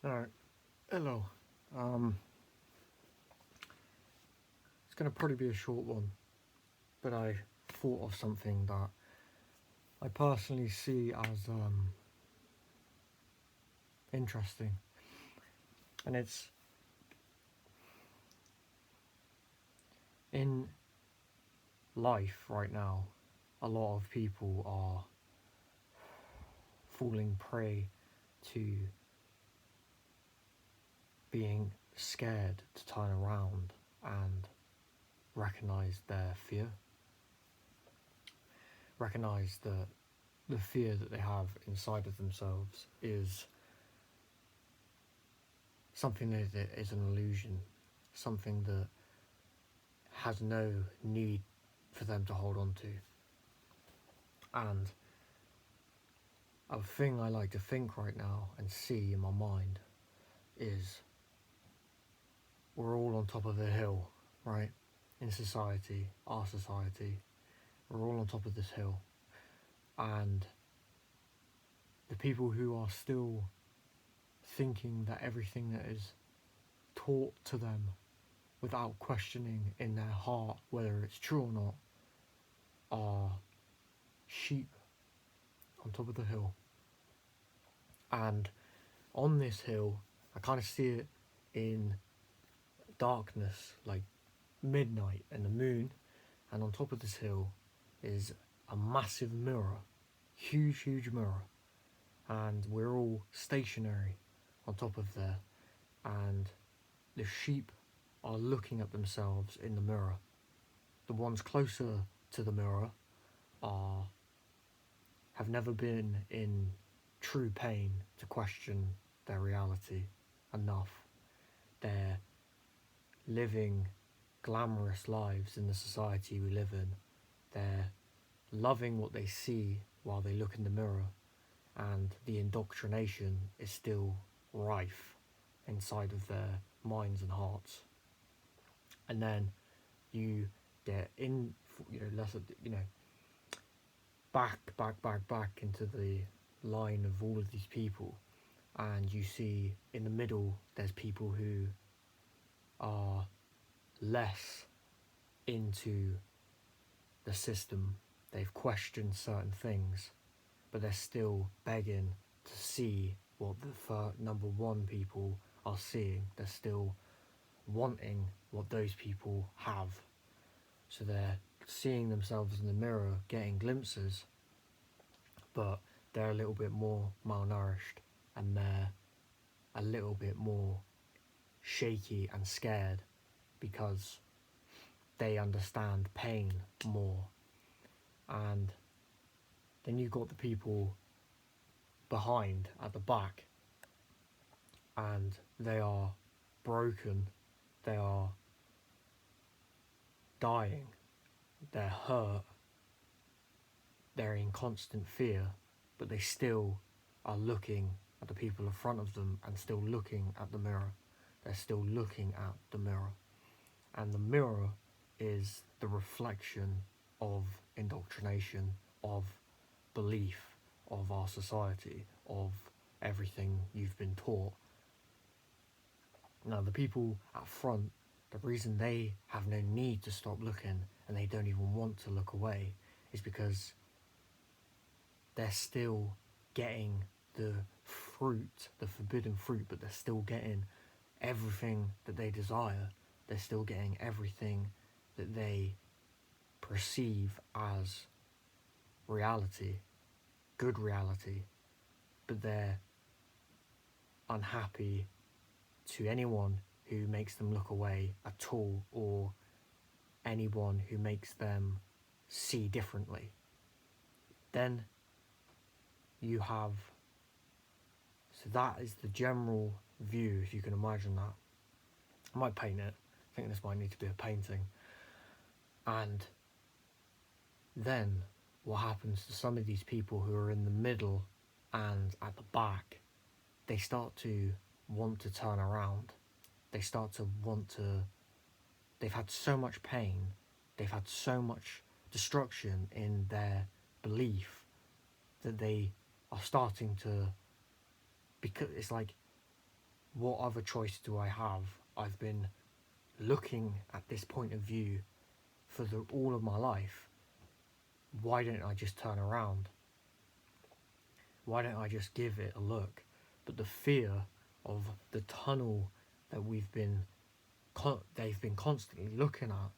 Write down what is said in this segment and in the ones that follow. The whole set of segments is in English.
Alright, hello. It's gonna probably be a short one, but I thought of something that I personally see as interesting, and it's in life right now. A lot of people are falling prey to being scared to turn around and recognize their fear, recognize that the fear that they have inside of themselves is something that is an illusion, something that has no need for them to hold on to. And a thing I like to think right now and see in my mind is we're all on top of a hill, right? In society, our society, we're all on top of this hill. And the people who are still thinking that everything that is taught to them without questioning in their heart whether it's true or not are sheep on top of the hill. And on this hill, I kind of see it in darkness, like midnight and the moon, and on top of this hill is a massive mirror, huge mirror, and we're all stationary on top of there, and the sheep are looking at themselves in the mirror. The ones closer to the mirror have never been in true pain to question their reality enough. They're living glamorous lives in the society we live in. They're loving what they see while they look in the mirror, and the indoctrination is still rife inside of their minds and hearts. And then you get in, back into the line of all of these people, and you see in the middle there's people who are less into the system. They've questioned certain things, but they're still begging to see what the number one people are seeing. They're still wanting what those people have. So they're seeing themselves in the mirror, getting glimpses, but they're a little bit more malnourished, and they're a little bit more shaky and scared because they understand pain more. And then you've got the people behind at the back, and they are broken, they are dying, they're hurt, they're in constant fear, but they still are looking at the people in front of them and still looking at the mirror. They're still looking at the mirror. And the mirror is the reflection of indoctrination, of belief, of our society, of everything you've been taught. Now, the people at front, the reason they have no need to stop looking and they don't even want to look away is because they're still getting the fruit, the forbidden fruit, but they're still getting everything that they desire. They're still getting everything that they perceive as reality, good reality, but they're unhappy to anyone who makes them look away at all, or anyone who makes them see differently. Then you have, so that is the general view, if you can imagine that. I might paint it. I think this might need to be a painting. And then what happens to some of these people who are in the middle and at the back, they start to want to turn around. They start to want to, they've had so much pain, they've had so much destruction in their belief that they are starting to, because it's like, what other choice do I have? I've been looking at this point of view for all of my life. Why don't I just turn around? Why don't I just give it a look? But the fear of the tunnel that they've been constantly looking at,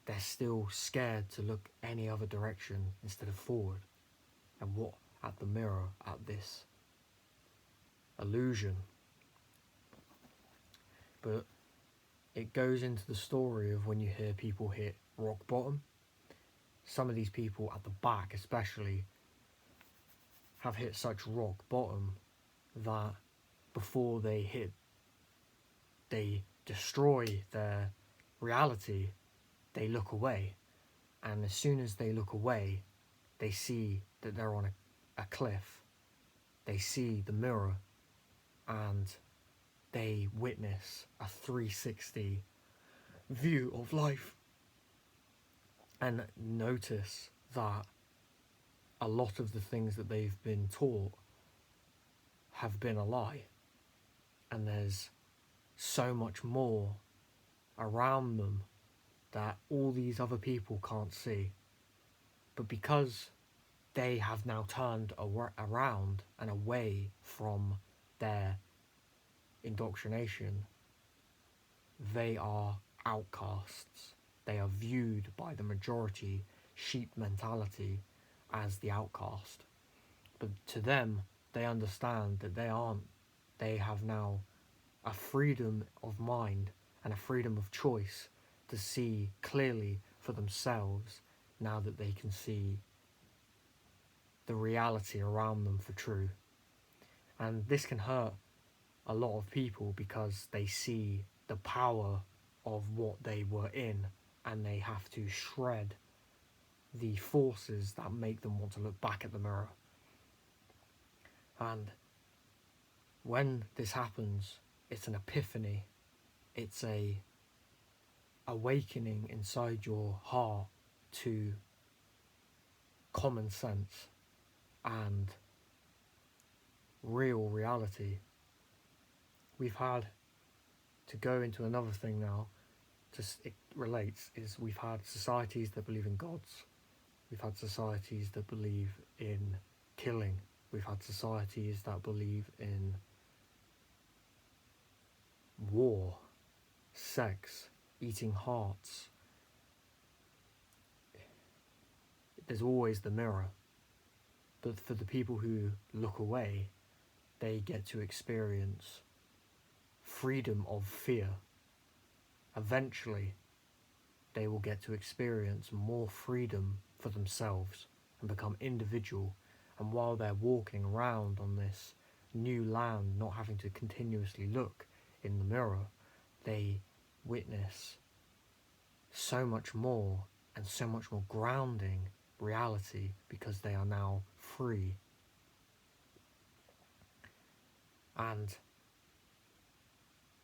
they're still scared to look any other direction instead of forward. And what at the mirror, at this illusion. But it goes into the story of when you hear people hit rock bottom. Some of these people at the back especially have hit such rock bottom that before they destroy their reality, they look away. And as soon as they look away, they see that they're on a cliff. They see the mirror and they witness a 360 view of life and notice that a lot of the things that they've been taught have been a lie, and there's so much more around them that all these other people can't see. But because they have now turned around and away from their indoctrination, they are outcasts. They are viewed by the majority sheep mentality as the outcast. But to them, they understand that they have now a freedom of mind and a freedom of choice to see clearly for themselves now that they can see the reality around them for true. And this can hurt a lot of people because they see the power of what they were in and they have to shred the forces that make them want to look back at the mirror. And when this happens, it's an epiphany. It's a awakening inside your heart to common sense and real reality. We've had to go into another thing now, it relates, is we've had societies that believe in gods. We've had societies that believe in killing. We've had societies that believe in war, sex, eating hearts. There's always the mirror. But for the people who look away, they get to experience freedom of fear. Eventually, they will get to experience more freedom for themselves and become individual. And while they're walking around on this new land, not having to continuously look in the mirror, they witness so much more and so much more grounding reality because they are now free. And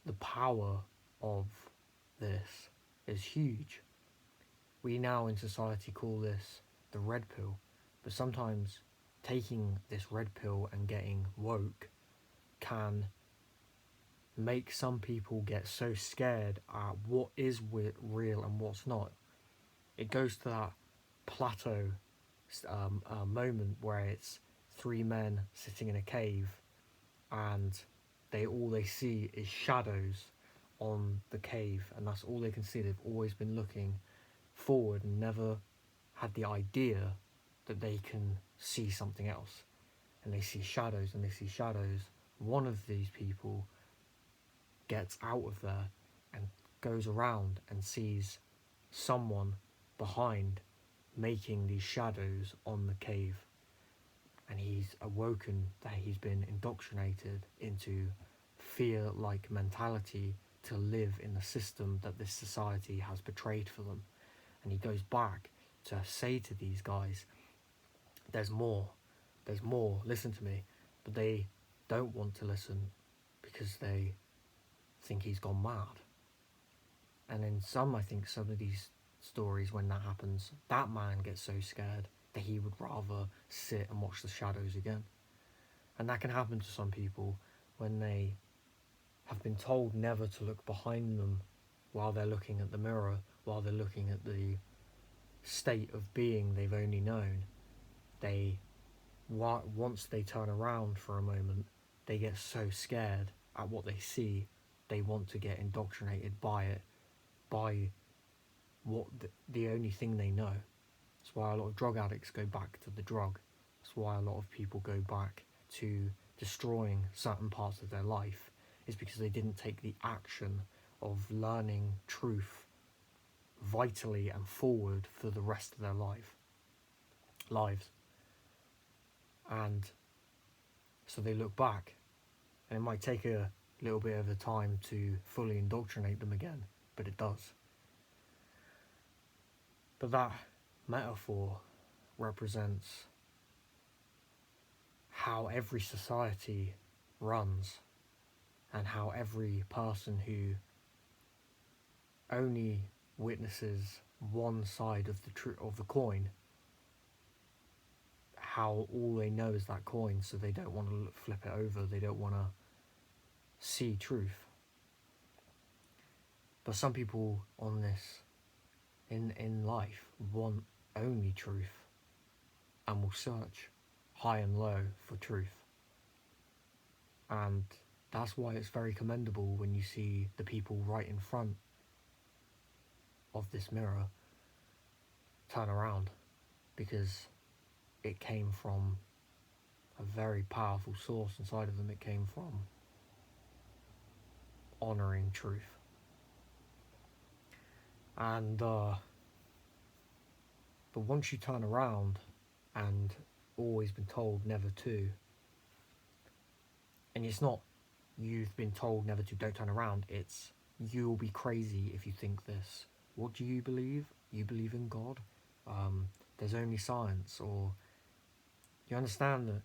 the power of this is huge. We now in society call this the red pill, but sometimes taking this red pill and getting woke can make some people get so scared at what is real and what's not. It goes to that Plato moment where it's three men sitting in a cave and all they see is shadows on the cave, and that's all they can see. They've always been looking forward and never had the idea that they can see something else. And they see shadows and they see shadows. One of these people gets out of there and goes around and sees someone behind making these shadows on the cave. And he's awoken that he's been indoctrinated into fear-like mentality to live in the system that this society has betrayed for them. And he goes back to say to these guys, there's more, listen to me. But they don't want to listen because they think he's gone mad. And in I think some of these stories, when that happens, that man gets so scared that he would rather sit and watch the shadows again. And that can happen to some people when they have been told never to look behind them while they're looking at the mirror, while they're looking at the state of being they've only known. Once they turn around for a moment, they get so scared at what they see, they want to get indoctrinated by it, by what the only thing they know. That's why a lot of drug addicts go back to the drug. That's why a lot of people go back to destroying certain parts of their life, is because they didn't take the action of learning truth vitally and forward for the rest of their lives. And so they look back, and it might take a little bit of a time to fully indoctrinate them again, but it does. But that metaphor represents how every society runs, and how every person who only witnesses one side of the coin, how all they know is that coin, so they don't want to flip it over, they don't want to see truth. But some people on this in life want only truth and will search high and low for truth. And that's why it's very commendable when you see the people right in front of this mirror turn around, because it came from a very powerful source inside of them. It came from honouring truth. And but once you turn around and always been told never to, and it's not you've been told never to, don't turn around, it's you'll be crazy if you think this. What do you believe? You believe in God? There's only science. Or you understand that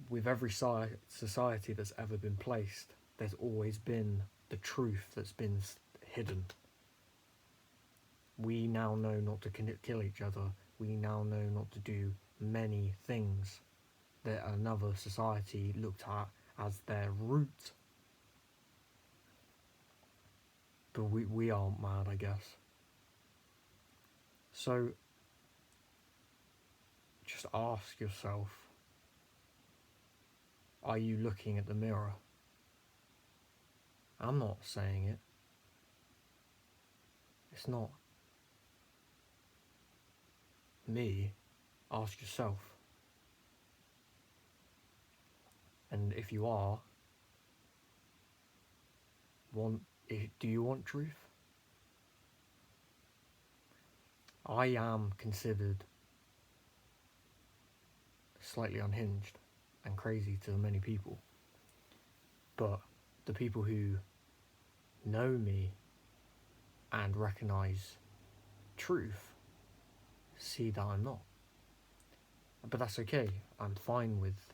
with every society that's ever been placed, there's always been the truth that's been hidden. We now know not to kill each other. We now know not to do many things that another society looked at as their root. But we aren't mad, I guess. So just ask yourself, are you looking at the mirror? I'm not saying it. It's not me. Ask yourself. And if you are, do you want truth? I am considered slightly unhinged and crazy to many people, but the people who know me and recognise truth see that I'm not. But that's okay. I'm fine with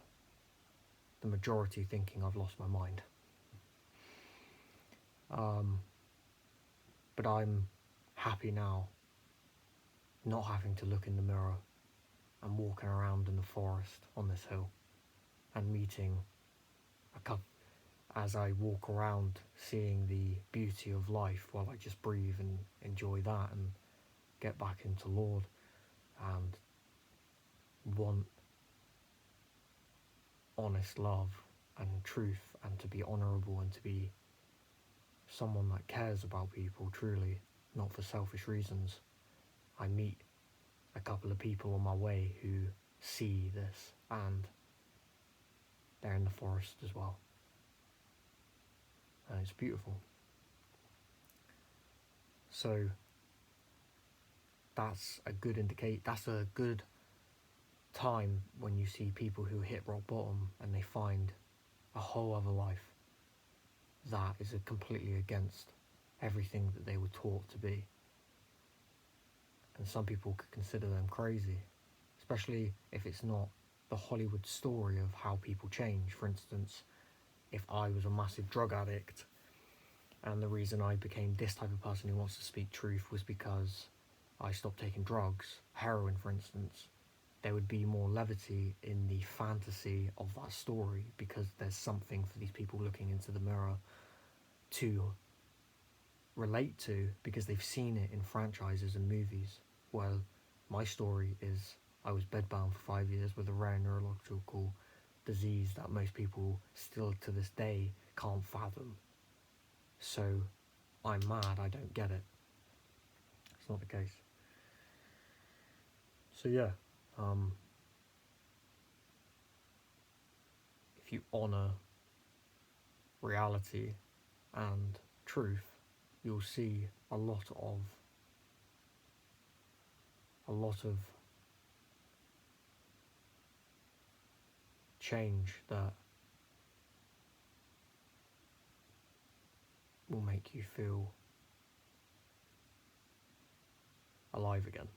the majority thinking I've lost my mind. But I'm happy now not having to look in the mirror and walking around in the forest on this hill and meeting as I walk around, seeing the beauty of life while I just breathe and enjoy that and get back into Lord and want honest love and truth and to be honourable and to be someone that cares about people truly, not for selfish reasons. I meet a couple of people on my way who see this, and they're in the forest as well, and it's beautiful. So that's a good time when you see people who hit rock bottom and they find a whole other life that is completely against everything that they were taught to be. And some people could consider them crazy, especially if it's not the Hollywood story of how people change. For instance, if I was a massive drug addict and the reason I became this type of person who wants to speak truth was because I stopped taking drugs, heroin for instance, there would be more levity in the fantasy of that story because there's something for these people looking into the mirror to relate to because they've seen it in franchises and movies. Well, my story is I was bedbound for 5 years with a rare neurological disease that most people still to this day can't fathom. So I'm mad, I don't get it. It's not the case. So yeah, if you honour reality and truth, you'll see a lot of change that will make you feel alive again.